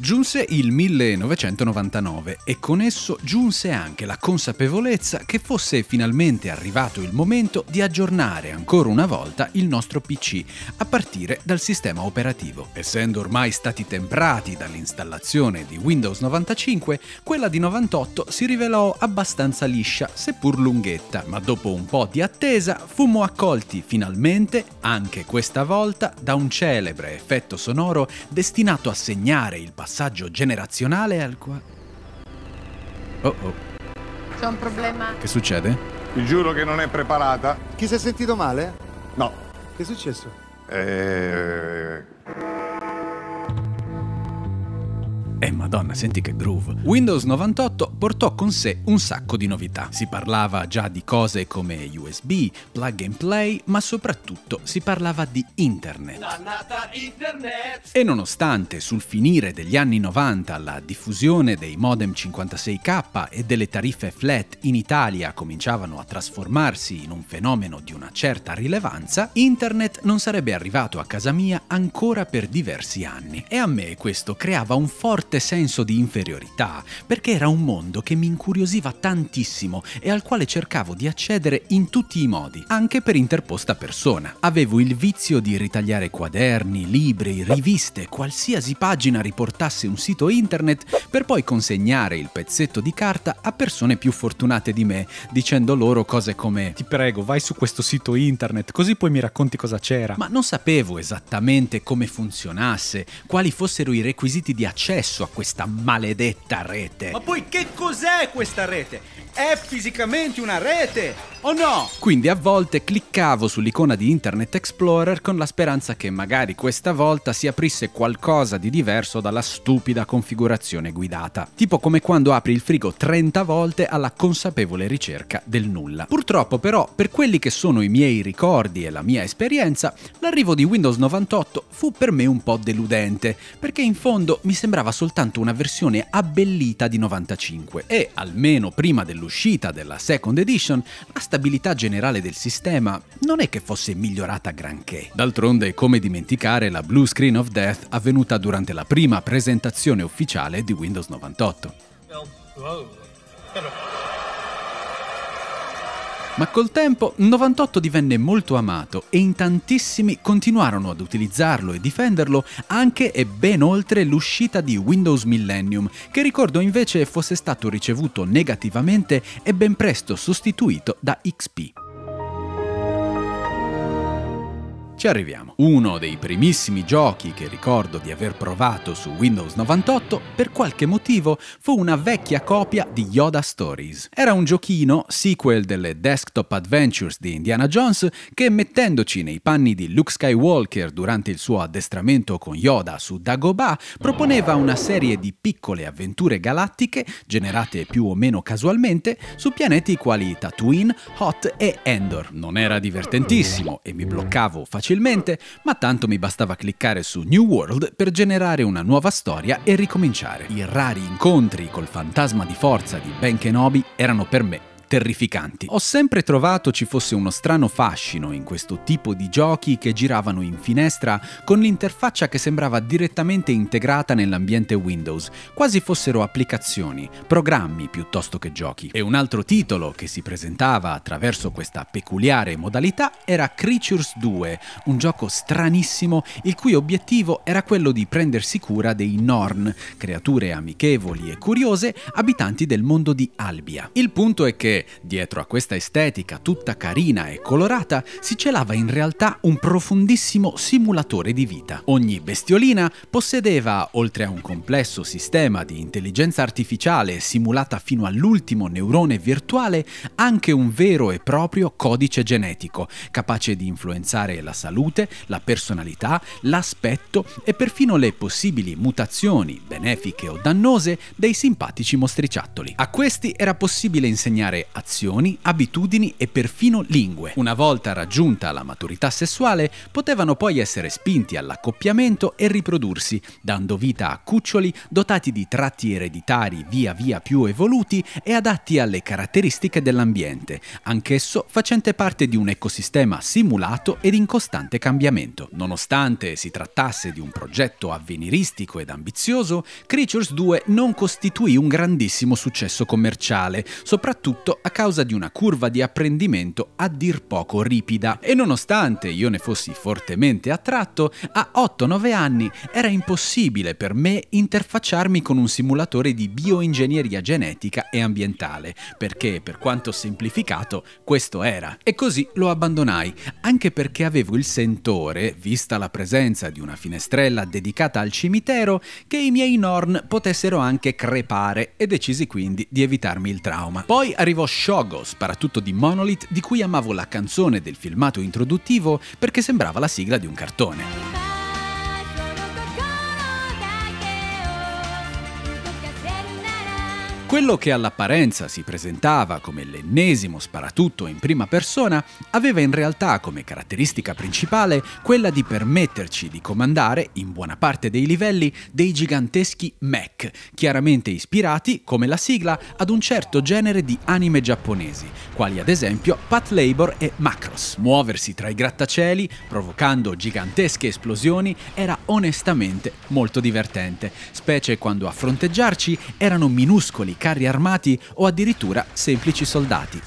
Giunse il 1999 e con esso giunse anche la consapevolezza che fosse finalmente arrivato il momento di aggiornare ancora una volta il nostro PC, a partire dal sistema operativo. Essendo ormai stati temprati dall'installazione di Windows 95, quella di 98 si rivelò abbastanza liscia, seppur lunghetta, ma dopo un po' di attesa fummo accolti finalmente, anche questa volta, da un celebre effetto sonoro destinato a segnare il passaggio generazionale al quale... Oh oh. C'è un problema? Che succede? Ti giuro che non è preparata. Chi si è sentito male? No. Che è successo? Madonna, senti che groove. Windows 98 portò con sé un sacco di novità. Si parlava già di cose come USB, plug and play, ma soprattutto si parlava di internet. E nonostante sul finire degli anni 90 la diffusione dei modem 56K e delle tariffe flat in Italia cominciavano a trasformarsi in un fenomeno di una certa rilevanza, internet non sarebbe arrivato a casa mia ancora per diversi anni. E a me questo creava un forte senso di inferiorità, perché era un mondo che mi incuriosiva tantissimo e al quale cercavo di accedere in tutti i modi, anche per interposta persona. Avevo il vizio di ritagliare quaderni, libri, riviste, qualsiasi pagina riportasse un sito internet, per poi consegnare il pezzetto di carta a persone più fortunate di me, dicendo loro cose come «Ti prego, vai su questo sito internet, così poi mi racconti cosa c'era». Ma non sapevo esattamente come funzionasse, quali fossero i requisiti di accesso a questa maledetta rete. Ma poi che cos'è questa rete? È fisicamente una rete o no? Quindi a volte cliccavo sull'icona di Internet Explorer con la speranza che magari questa volta si aprisse qualcosa di diverso dalla stupida configurazione guidata. Tipo come quando apri il frigo 30 volte alla consapevole ricerca del nulla. Purtroppo però, per quelli che sono i miei ricordi e la mia esperienza, l'arrivo di Windows 98 fu per me un po' deludente, perché in fondo mi sembrava soltanto una versione abbellita di 95 e, almeno prima dell'uscita della Second Edition, la stabilità generale del sistema non è che fosse migliorata granché. D'altronde, come dimenticare la Blue Screen of Death avvenuta durante la prima presentazione ufficiale di Windows 98. Ma col tempo 98 divenne molto amato e in tantissimi continuarono ad utilizzarlo e difenderlo anche e ben oltre l'uscita di Windows Millennium, che ricordo invece fosse stato ricevuto negativamente e ben presto sostituito da XP. Ci arriviamo. Uno dei primissimi giochi che ricordo di aver provato su Windows 98 per qualche motivo fu una vecchia copia di Yoda Stories. Era un giochino, sequel delle Desktop Adventures di Indiana Jones, che mettendoci nei panni di Luke Skywalker durante il suo addestramento con Yoda su Dagobah, proponeva una serie di piccole avventure galattiche generate più o meno casualmente su pianeti quali Tatooine, Hoth e Endor. Non era divertentissimo e mi bloccavo facilmente, ma tanto mi bastava cliccare su New World per generare una nuova storia e ricominciare. I rari incontri col fantasma di forza di Ben Kenobi erano per me terrificanti. Ho sempre trovato ci fosse uno strano fascino in questo tipo di giochi che giravano in finestra con l'interfaccia che sembrava direttamente integrata nell'ambiente Windows, quasi fossero applicazioni, programmi piuttosto che giochi. E un altro titolo che si presentava attraverso questa peculiare modalità era Creatures 2, un gioco stranissimo il cui obiettivo era quello di prendersi cura dei Norn, creature amichevoli e curiose abitanti del mondo di Albia. Il punto è che dietro a questa estetica tutta carina e colorata si celava in realtà un profondissimo simulatore di vita. Ogni bestiolina possedeva, oltre a un complesso sistema di intelligenza artificiale simulata fino all'ultimo neurone virtuale, anche un vero e proprio codice genetico, capace di influenzare la salute, la personalità, l'aspetto e perfino le possibili mutazioni, benefiche o dannose, dei simpatici mostriciattoli. A questi era possibile insegnare azioni, abitudini e perfino lingue. Una volta raggiunta la maturità sessuale, potevano poi essere spinti all'accoppiamento e riprodursi, dando vita a cuccioli dotati di tratti ereditari via via più evoluti e adatti alle caratteristiche dell'ambiente, anch'esso facente parte di un ecosistema simulato ed in costante cambiamento. Nonostante si trattasse di un progetto avveniristico ed ambizioso, Creatures 2 non costituì un grandissimo successo commerciale, soprattutto a causa di una curva di apprendimento a dir poco ripida. E nonostante io ne fossi fortemente attratto, a 8-9 anni era impossibile per me interfacciarmi con un simulatore di bioingegneria genetica e ambientale, perché per quanto semplificato questo era. E così lo abbandonai, anche perché avevo il sentore, vista la presenza di una finestrella dedicata al cimitero, che i miei Norn potessero anche crepare e decisi quindi di evitarmi il trauma. Poi arrivò Shogo, sparatutto di Monolith, di cui amavo la canzone del filmato introduttivo perché sembrava la sigla di un cartone. Quello che all'apparenza si presentava come l'ennesimo sparatutto in prima persona aveva in realtà come caratteristica principale quella di permetterci di comandare, in buona parte dei livelli, dei giganteschi mech, chiaramente ispirati, come la sigla, ad un certo genere di anime giapponesi, quali ad esempio Patlabor e Macross. Muoversi tra i grattacieli, provocando gigantesche esplosioni, era onestamente molto divertente, specie quando a fronteggiarci erano minuscoli carri armati o addirittura semplici soldati.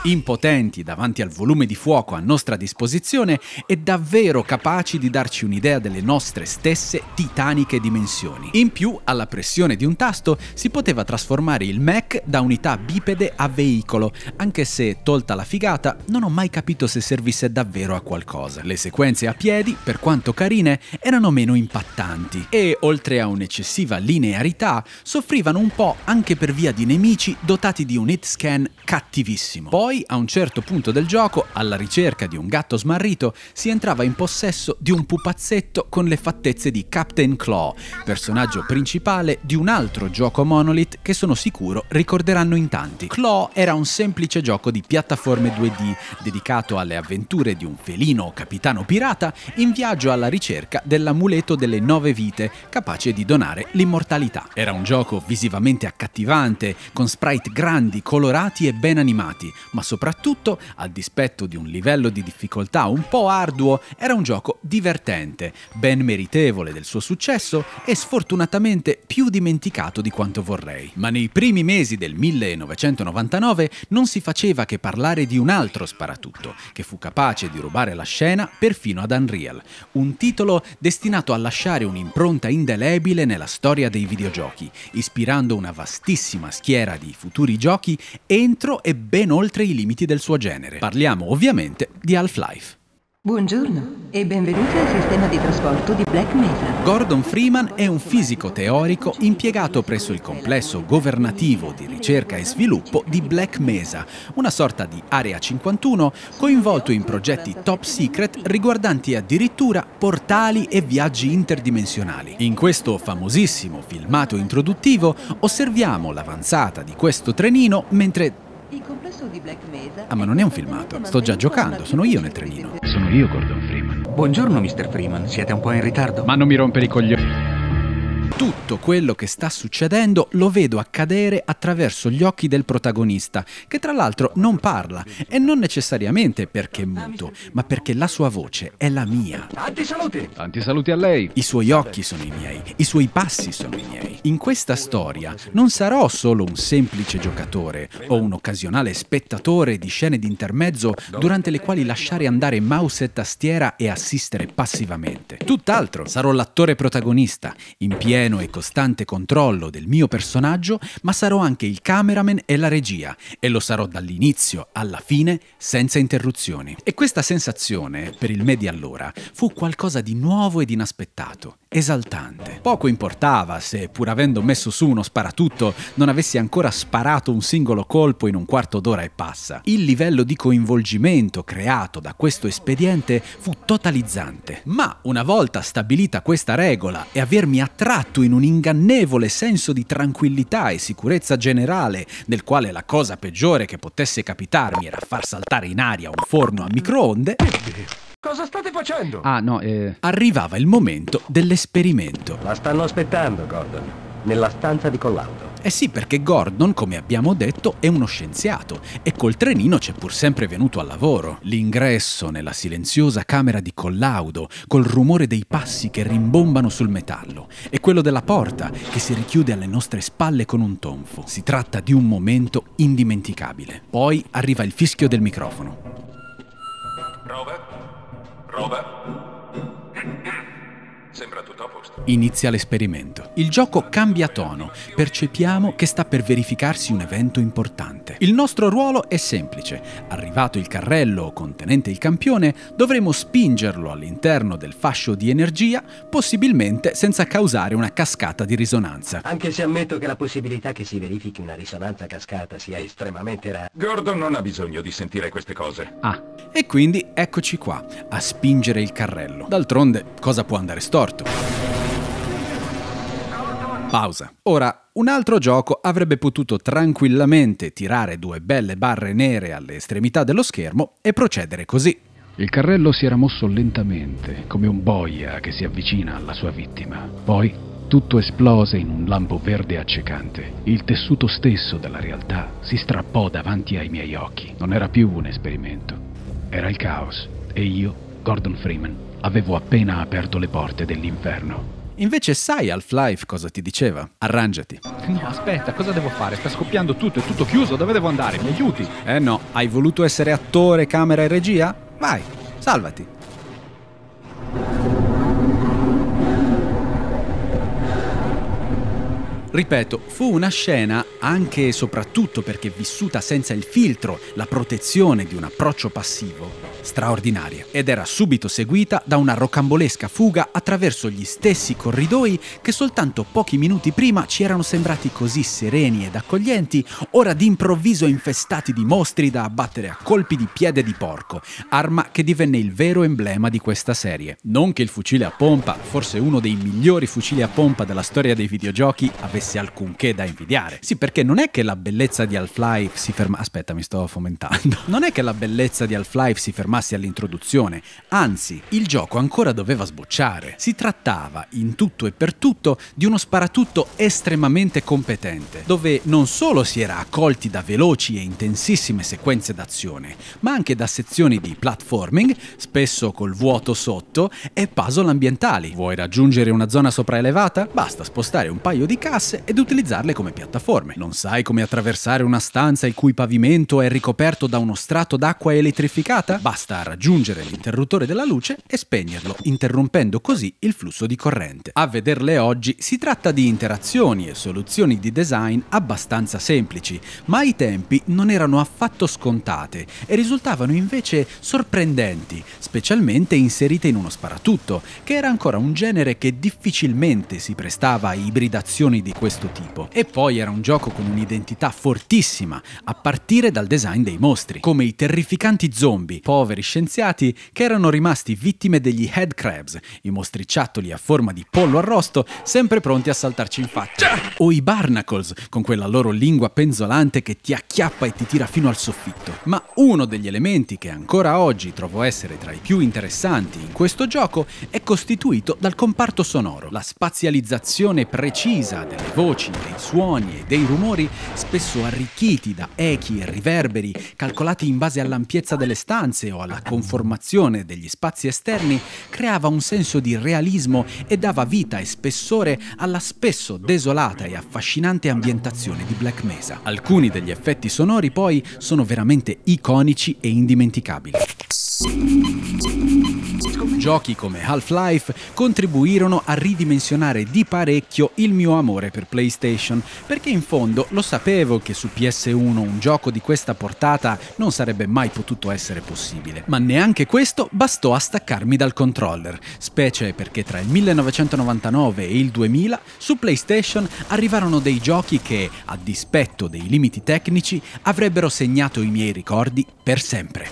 Impotenti davanti al volume di fuoco a nostra disposizione e davvero capaci di darci un'idea delle nostre stesse titaniche dimensioni. In più, alla pressione di un tasto si poteva trasformare il mech da unità bipede a veicolo, anche se, tolta la figata, non ho mai capito se servisse davvero a qualcosa. Le sequenze a piedi, per quanto carine, erano meno impattanti e, oltre a un'eccessiva linearità, soffrivano un po' anche per via di nemici dotati di un hit scan cattivissimo. Poi, a un certo punto del gioco, alla ricerca di un gatto smarrito, si entrava in possesso di un pupazzetto con le fattezze di Captain Claw, personaggio principale di un altro gioco Monolith che sono sicuro ricorderanno in tanti. Claw era un semplice gioco di piattaforme 2D dedicato alle avventure di un felino capitano pirata in viaggio alla ricerca dell'amuleto delle 9 vite, capace di donare l'immortalità. Era un gioco visivamente accattivante, con sprite grandi, colorati e ben animati, ma soprattutto, a dispetto di un livello di difficoltà un po' arduo, era un gioco divertente, ben meritevole del suo successo e sfortunatamente più dimenticato di quanto vorrei. Ma nei primi mesi del 1999 non si faceva che parlare di un altro sparatutto, che fu capace di rubare la scena perfino ad Unreal, un titolo destinato a lasciare un'impronta indelebile nella storia dei videogiochi, ispirando una vastissima schiera di futuri giochi entro e ben oltre i limiti del suo genere. Parliamo ovviamente di Half-Life. Buongiorno e benvenuti al sistema di trasporto di Black Mesa. Gordon Freeman è un fisico teorico impiegato presso il complesso governativo di ricerca e sviluppo di Black Mesa, una sorta di Area 51 coinvolto in progetti top secret riguardanti addirittura portali e viaggi interdimensionali. In questo famosissimo filmato introduttivo osserviamo l'avanzata di questo trenino mentre... Il complesso di Black Mesa. Ah, ma non è un filmato, sto già giocando, sono io nel trenino. Sono io Gordon Freeman. Buongiorno, Mr. Freeman, siete un po' in ritardo? Ma non mi rompere i coglioni. Tutto quello che sta succedendo lo vedo accadere attraverso gli occhi del protagonista, che tra l'altro non parla, e non necessariamente perché è muto, ma perché la sua voce è la mia. Tanti saluti! Tanti saluti a lei! I suoi occhi sono i miei, i suoi passi sono i miei. In questa storia non sarò solo un semplice giocatore o un occasionale spettatore di scene di intermezzo durante le quali lasciare andare mouse e tastiera e assistere passivamente. Tutt'altro, sarò l'attore protagonista, in pieno e costante controllo del mio personaggio, ma sarò anche il cameraman e la regia, e lo sarò dall'inizio alla fine senza interruzioni. E questa sensazione, per il me di allora, fu qualcosa di nuovo ed inaspettato, esaltante. Poco importava se, pur avendo messo su uno sparatutto, non avessi ancora sparato un singolo colpo in un quarto d'ora e passa. Il livello di coinvolgimento creato da questo espediente fu totalizzante. Ma una volta stabilita questa regola e avermi attratto avvolto in un ingannevole senso di tranquillità e sicurezza generale, nel quale la cosa peggiore che potesse capitarmi era far saltare in aria un forno a microonde, Cosa state facendo? arrivava il momento dell'esperimento. La stanno aspettando, Gordon, nella stanza di collaudo. Eh sì, perché Gordon, come abbiamo detto, è uno scienziato e col trenino c'è pur sempre venuto al lavoro. L'ingresso nella silenziosa camera di collaudo, col rumore dei passi che rimbombano sul metallo, e quello della porta che si richiude alle nostre spalle con un tonfo. Si tratta di un momento indimenticabile. Poi arriva il fischio del microfono. Robert? Sembra tutto a posto. Inizia l'esperimento. Il gioco cambia tono. Percepiamo che sta per verificarsi un evento importante. Il nostro ruolo è semplice. Arrivato il carrello contenente il campione, dovremo spingerlo all'interno del fascio di energia, possibilmente senza causare una cascata di risonanza. Anche se ammetto che la possibilità che si verifichi una risonanza a cascata sia estremamente rara. Gordon non ha bisogno di sentire queste cose. E quindi eccoci qua, a spingere il carrello. D'altronde, cosa può andare storto? Pausa. Ora, un altro gioco avrebbe potuto tranquillamente tirare due belle barre nere alle estremità dello schermo e procedere così. Il carrello si era mosso lentamente, come un boia che si avvicina alla sua vittima. Poi tutto esplose in un lampo verde accecante. Il tessuto stesso della realtà si strappò davanti ai miei occhi. Non era più un esperimento. Era il caos. E io, Gordon Freeman, avevo appena aperto le porte dell'inferno. Invece sai Half-Life cosa ti diceva? Arrangiati. No, aspetta, cosa devo fare? Sta scoppiando tutto, è tutto chiuso, dove devo andare? Mi aiuti? No, hai voluto essere attore, camera e regia? Vai, salvati. Ripeto, fu una scena, anche e soprattutto perché vissuta senza il filtro, la protezione di un approccio passivo, straordinaria, ed era subito seguita da una rocambolesca fuga attraverso gli stessi corridoi che soltanto pochi minuti prima ci erano sembrati così sereni ed accoglienti, ora d'improvviso infestati di mostri da abbattere a colpi di piede di porco, arma che divenne il vero emblema di questa serie. Non che il fucile a pompa, forse uno dei migliori fucili a pompa della storia dei videogiochi, avesse alcunché da invidiare. Sì, perché non è che la bellezza di Half-Life si ferma... Aspetta, mi sto fomentando. Non è che la bellezza di Half-Life si fermasse all'introduzione, anzi, il gioco ancora doveva sbocciare. Si trattava, in tutto e per tutto, di uno sparatutto estremamente competente, dove non solo si era accolti da veloci e intensissime sequenze d'azione, ma anche da sezioni di platforming, spesso col vuoto sotto, e puzzle ambientali. Vuoi raggiungere una zona sopraelevata? Basta spostare un paio di casse ed utilizzarle come piattaforme. Non sai come attraversare una stanza il cui pavimento è ricoperto da uno strato d'acqua elettrificata? Basta raggiungere l'interruttore della luce e spegnerlo, interrompendo così il flusso di corrente. A vederle oggi si tratta di interazioni e soluzioni di design abbastanza semplici, ma ai tempi non erano affatto scontate e risultavano invece sorprendenti, specialmente inserite in uno sparatutto, che era ancora un genere che difficilmente si prestava a ibridazioni di questo tipo. E poi era un gioco con un'identità fortissima, a partire dal design dei mostri, come i terrificanti zombie, poveri scienziati che erano rimasti vittime degli head crabs, i mostriciattoli a forma di pollo arrosto sempre pronti a saltarci in faccia, o i barnacles con quella loro lingua penzolante che ti acchiappa e ti tira fino al soffitto. Ma uno degli elementi che ancora oggi trovo essere tra i più interessanti in questo gioco è costituito dal comparto sonoro, la spazializzazione precisa delle voci, dei suoni e dei rumori, spesso arricchiti da echi e riverberi calcolati in base all'ampiezza delle stanze o alla conformazione degli spazi esterni, creava un senso di realismo e dava vita e spessore alla spesso desolata e affascinante ambientazione di Black Mesa. Alcuni degli effetti sonori poi sono veramente iconici e indimenticabili. Giochi come Half-Life contribuirono a ridimensionare di parecchio il mio amore per PlayStation, perché in fondo lo sapevo che su PS1 un gioco di questa portata non sarebbe mai potuto essere possibile. Ma neanche questo bastò a staccarmi dal controller, specie perché tra il 1999 e il 2000 su PlayStation arrivarono dei giochi che, a dispetto dei limiti tecnici, avrebbero segnato i miei ricordi per sempre.